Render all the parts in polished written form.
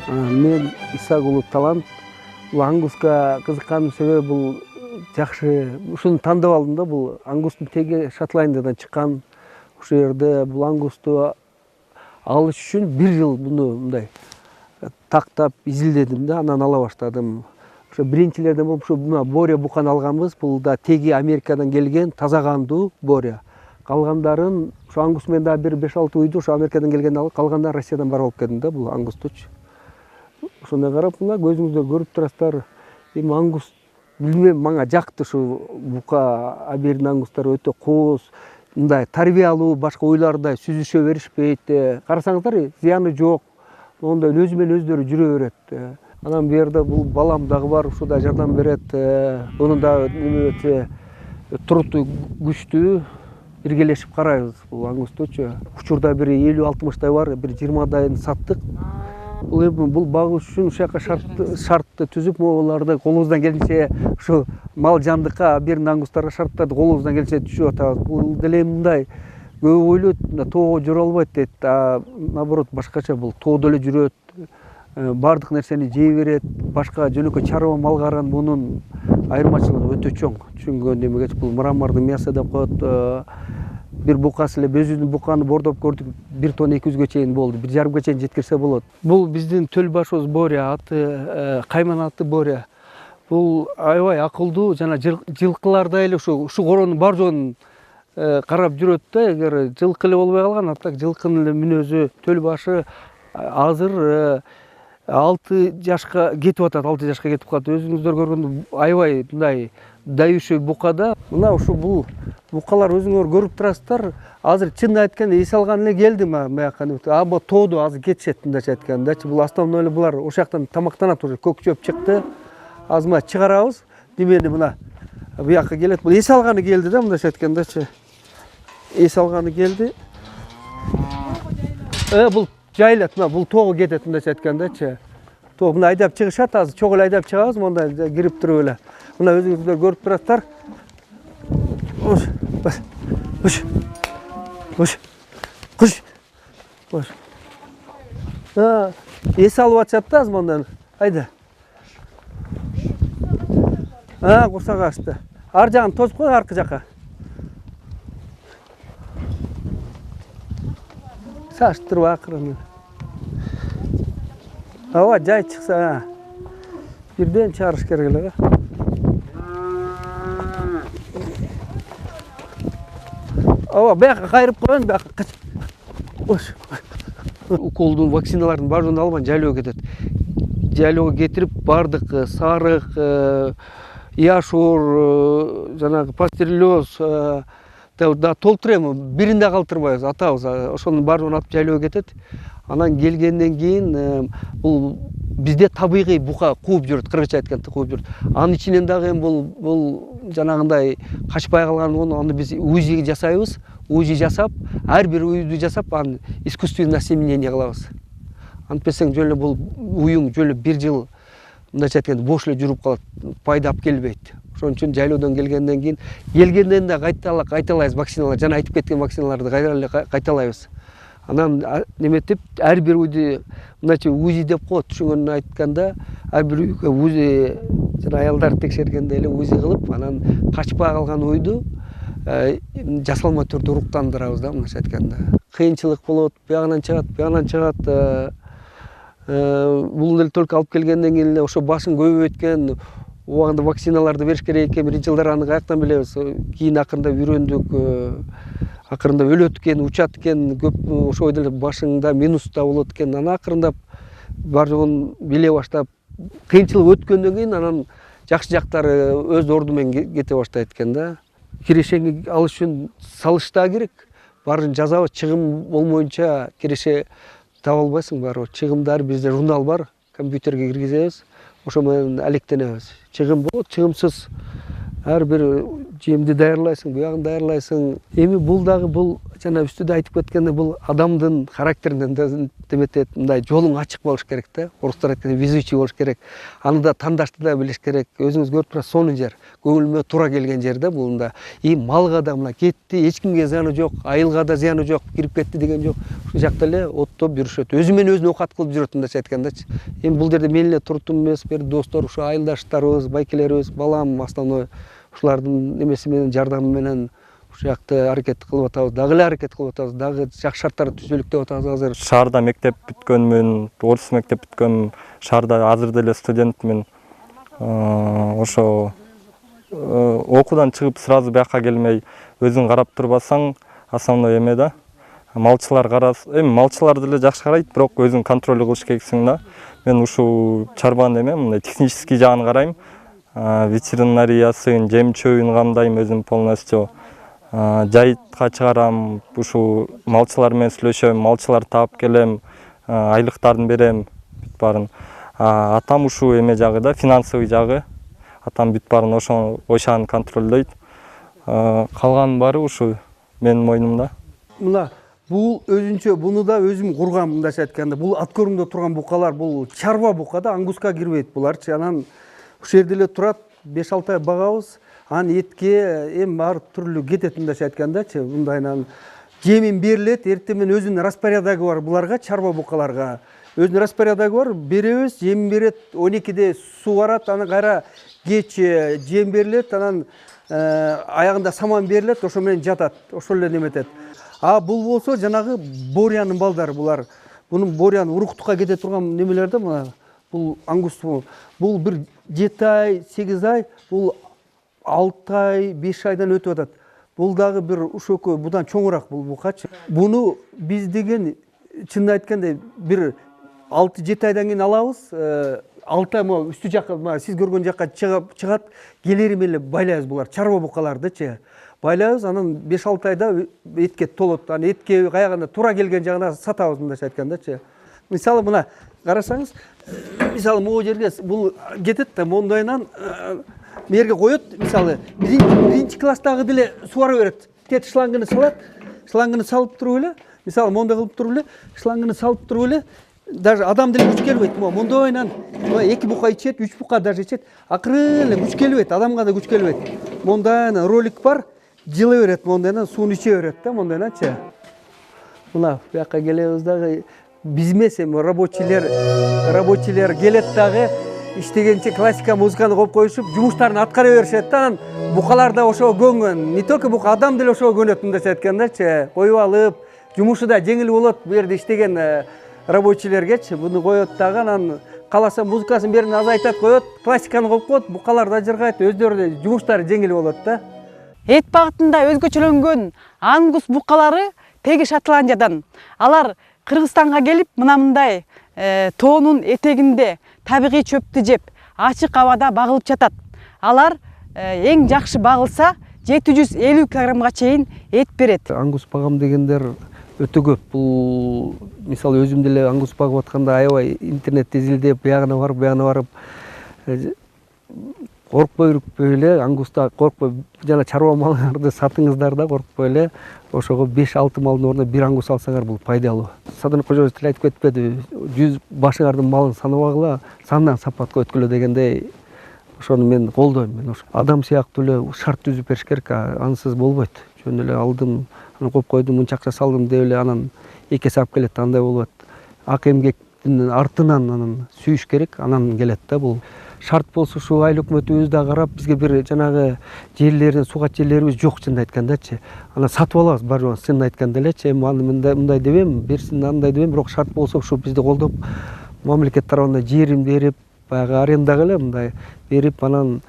Мен Исагулов Талант. Бул ангуска кызыкканым себеби бул жакшы ушуну тандап алдым да. Бул ангустун теги Шотландиядан чыккан. Ошол жерде бул ангусту алыш үчүн 1 жыл буну мындай тактап изилдедим да, анан ала баштадым. Ошо биринчилерден болуп ушу Боря буканы алганбыз. Бул да теги Америкадан келген, таза кандуу Боря. Калгандарын ошо ангус менен да бир 5-6 уйду ошо Америкадан келген алып, калгандарын Россиядан барып алып келдим да, бул ангустучу. Ошондой карап, мына көзүңүздөр көрүп турасыздар. Эми ангус билбейм, мага жакты ушу бука, абердин ангустары өтө кооз, мындай тарбиялуу, башка уйлардай сүзүшө беришпейт. Карасаңыздар, зыяны жок. Ондой өзү менен өздөрү жүрө берет. Анан бу жерде бул балам дагы бар, ушу да жардам берет. Мунун да неме туруту күчтүү. Биргелешип карайбыз бул ангустучу. Учурда бир 50-60 бар, бир 20 саттык. Бул багыш үчүн ушул жака шартты түзүп, могуларды колубуздан келишинче ушу мал жандыкка, абердин ангустарга шарттарды колубуздан келишинче түзүп атабыз. Бул деле мындай көп ойлойт, тоого жүрө албайт дейт. Наоборот, башкача бул тоодо эле жүрөт. Бардык нерсени жей берет. Башка жөнөкөй чарба малгаран мунун айырмачылыгы өтө чоң. Түшүнгөн эмегечи бул мрамордун мясо деп коет. Бир букасы эле өзүбүздүн буканы бордоп көрдүк, 1 тонна 200 чейин болду. 1,5 чейин жеткирсе болот. Бул биздин төл башыбыз Боря, аты Кайман аты Боря. Бул аябай акылдуу, жана жылкылардай эле ушу коронун бар жогун карап жүрөт да. Эгер жылкы эле болбой калган, аттак жылкынын эле мүнөзү, төл башы азыр 6 жашка кетип атат, 6 жашка кетип калат. Өзүңүздөр көргөндөй аябай мындай дающий букада. Мына ушу бул букалар өзүңөр көрүп турасыздар. Азыр чын айтканда эс алган эле келдим маяка. Бу тоодо азыр кетишет мындайча айткандачы. Бул основной эле булар ошол жактан тамактанат, уже көк чөп чыкты. Азыр чыгарабыз. Демени мына буяка келет. Бул эс алганы келди да, мындайча айткандачы. Эс алганы келди. Бул жайлат, мына бул тоого кетет мындайча айткандачы. Тоого мына айдап чыгышат, азыр чогуу эле айдап чыгабыз, монда кирип туруп эле. Мына өзүңүздөр көрүп турасыздар. Эс алып атышат да азыр мондан. Айда. Курсак ачты. Ар жагын тосуп кой, аркы жака. Саштырып акырын. Жай чыкса, бирден чыгарыш керек эле. Бияка кайрып коёюн, бияка. Уколдун, вакциналардын баарын албан жайлоого кетет. Жайлоого кетирип, бардык сарык, яшур, жанагы пастереллез да толтурайм, бирин да калтырбайбыз, атабыз. Ошонун баарын атып жайлоого кетет. Анан келгенден кийин бул бизде табигый бука кууп жүрөт, кыргызча айтканда кууп жүрөт. Анын ичинен дагы бул жанагындай качпай калган аны биз УЗИ жасайбыз. УЗИ жасап, ар бир уйду жасап, аны искусственное осеменение кылабыз. Антпесең жөн эле бул уюң жөн эле 1 жыл мындайча айтканда бош эле жүрүп калат, пайда алып келбейт. Ошон үчүн жайлоодон келгенден кийин да кайталайбыз вакциналар, жана айтып кеткен вакциналарды кайталайбыз. Анан неметип, ар бир уйду мындайча УЗИ деп коет, түшүнгөнүн айтканда, ар бир үйгө УЗИ, жана аялдар текшергенде эле УЗИ кылып, анан качпай калган уйду жасалма түрдө уруктандырабыз да, мындайча айтканда. Кыйынчылык болот, буягынан чыгат. Бул эле только алып келгенден кийин эле ошо башын көбөйткен, убагында вакциналарды бериш керек экен. Биринчи жылдары аны каяктан билебиз? Кийин акырында үйрөндүк. Акырында өлөт экен, учат экен, көп ошол эле башыңда минуста болот экен. Анан акырындап бар жогун биле баштап, кыйынчылык өткөндөн кийин анан жакшы жактары өз орду менен кете баштайт экен да. Кирешең алыш үчүн салыш да керек. Баарын жазабыз, чыгым болмоюнча киреше таба албайсың баары. Чыгымдар бизде журнал бар, компьютерге киргизебиз. Ошо менен алектенебиз. Чыгым болот, чыгымсыз ар бир жемди даярлайсың, буягын даярлайсың. Эми бул дагы бул жана үстүдө айтып кеткендей бул адамдын характеринен деметет. Мындай жолуң ачык болуш керек да. Орустар айткандай везучий болуш керек. Аны да тандашты да билиш керек. Өзүңүз көрүп турасыз, сонун жер. Көңүлүмө туура келген жер да бул да. Малга да мына кетти, эч кимге зыяны жок, айылга да зыяны жок, кирип кетти деген жок. Ушул жакта эле оттоп жүрүшөт. Өзү менен өзүн окат кылып жүрөт мындайча айткандачы. Эми бул жерде мен эле туруптум эмес, бир достор, ушу айылдаштарыбыз, байкелерибиз, балам основной ушулардын немеси менен, жардамы менен ушул жакта аракет кылып атабыз, дагы эле аракет кылып атабыз, дагы жакшы шарттарды түзөлүктөп атабыз азыр. Шаарда мектеп бүткөнмүн, орус мектеп бүткөнмүн, шаарда азыр деле студентмин. Ошо окуудан чыгып сразу бияка келмей, өзүң карап турбасаң, основной эме да. Малчылар эми малчылар деле жакшы карайт, бирок өзүң контроль кылыш керексиң да. Мен ушул чарбанын мындай технический жагын карайм. Ветеринариясын, жем чөбүн камдайм өзүм полностью. Жайытка чыгарам, ушул малчылар менен сүйлөшөм, малчылар таап келем, айлыктарын берем, бүт баарын. Атам ушул эме жагы да, финансовый жагы. Атам бүт баарын ошону контролдойт. Калганын баары ушул менин мойнумда. Мына бул өзүнчө, буну да өзүм кургам, мындайча айтканда. Бул ат көрүңдө турган букалар, бул чарба бука да, ангуска кирбейт буларчы. Анан ушул жерде эле турат, 5-6 ай багабыз. Анан этке эми ар түрлүү кетет, мындайча айткандачы. Мындайынан жемин берилет, эртең менен өзүнүн распорядогу бар буларга, чарба букаларга. Өзүнүн распорядогу бар, беребиз, жем берет, 12-де суу барат, анан кайра кеч жем берилет, анан аягында саман берилет, ошо менен жатат, ошол эле неметет. Бул болсо жанагы Борянын балдары булар. Бунун Борян уруктукка кете турган немелер да, мына бул ангус. Бул бир 7 ай, 8 ай, бул 6 ай, 5 айдан өтүп атат. Бул дагы бир ушөкө будан чоңураак бул букачы. Буну биз деген чынын айтканда бир 6-7 айдан кийин алабыз. 6 ай могу үстү жакка, сиз көргөн жакка чыгат, келери менен байлайбыз булар, чарба букалардычы. Байлайбыз, анан 5-6 айда этке толот. Анан этке каягында туура келген жагына сатабыз, мындайча айткандачы. Мисалы мына карасаңыз, мисалы могу жерге бул кетет да, мондайынан мерге коет, мисалы биринчи класстагы деле суара берет. Тет шлангыны салат, шлангыны салып туруп эле, мисалы мондай кылып туруп эле, шлангыны салып туруп эле, даже адам деле күч келбейт. Мондойынан 2 бука ичет, 3 бука даже ичет. Акырын эле күч келбейт, адамга да күч келбейт. Мондайынан ролик бар, жылы берет, мондайынан сууну иче берет да, мондайнанчы. Мына бияка келебиз дагы, биз эмес эми рабочийлер келет дагы, иштегенче классика музыканы коюп коюшуп, жумуштарын аткара беришет да, анан букалар да ошого көнгөн. Не только бука, адам деле ошого көнөт, мындайча айткандачы. Коюп алып, жумушу да жеңил болот, бу жерде иштеген рабочийлергечи. Буну коет дагы, анан кааласа музыкасын берин азайтат коет, классиканы коюп коет, букалар да жыргайт, өздөрү да жумуштары жеңил болот да. Эт багытында өзгөчөлөнгөн ангус букалары теги Шотландиядан. Алар Кыргызстанга келип, мындай тоонун этегинде табигый чөптү жеп, ачык абада багылып жатат. Алар эң жакшы багылса 750 килограммга чейин эт берет. Ангус багам дегендер өтө көп. Бул мисалы өзүм деле ангус багып атканда аябай интернетте изилдеп, биягына барып коркпой үркпөй эле, ангуста коркпой, жана чарба малыңарды сатыңыздар да коркпой эле. Ошого 5-6 малдын ордуна бир ангус алсаңар бул пайдалуу. Садыр кожобуз тил айтып кетпеди, 100 башыңардын малын санабагыла, сандан сапатка өткүлө дегендей. Ошону мен колдойм. Мен адам сыяктуу эле шарт түзүп бериш керек, ансыз болбойт. Жөн эле алдым, анан коюп койдум, мынча акча салдым деп эле анан эке сап келет, андай болбойт. Ак эмгектин артынан анан сүйүш керек, анан келет да бул. Шарт болсо ушу айыл өкмөтүбүз да карап, бизге бир жанагы жерлерден сугат жерлерибиз жок, чынын айткандачы. Анан сатып алабыз бар жоон, чынын айтканда элечи. Эми аны мындай дебем, берсин андай дебем, бирок шарт болсо ушу бизди колдоп, мамлекет тарабынан жерин берип, баягы арендага эле мындай берип, анан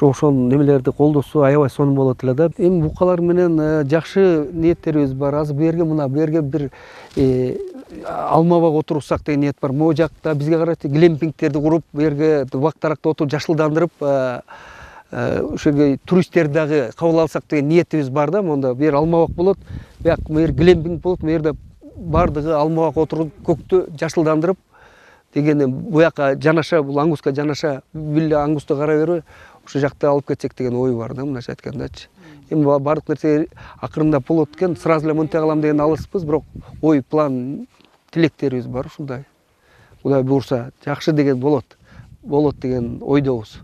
ошонун немелерди колдосо аябай сонун болот эле да. Эми букалар менен жакшы ниеттерибиз бар. Азыр бу жерге бир алмабак отурсак деген ниет бар. Могу жакта бизге карата глемпингтерди куруп, бу жерге бактаракта отуруп жашылдандырып, ошол жерге туристтерди дагы кабыл алсак деген ниетибиз бар да. Монда бу жер алмабак болот, бияк бу жер глемпинг болот, бу жерде бардыгы алмабак отуруп, көктү жашылдандырып дегенде бу жака жанаша, бул ангуска жанаша билле ангусту карай бербей, ушул жакта алып кетсек деген ой бар да, мындайча айткандачы. Эми бардык нерсе акырындап болот экен, сразу эле монтей кылам деген алыспыз, бирок ой, план, тилектерибиз бар ушундай. Кудай буйрса, жакшы деген болот деген ойдобуз.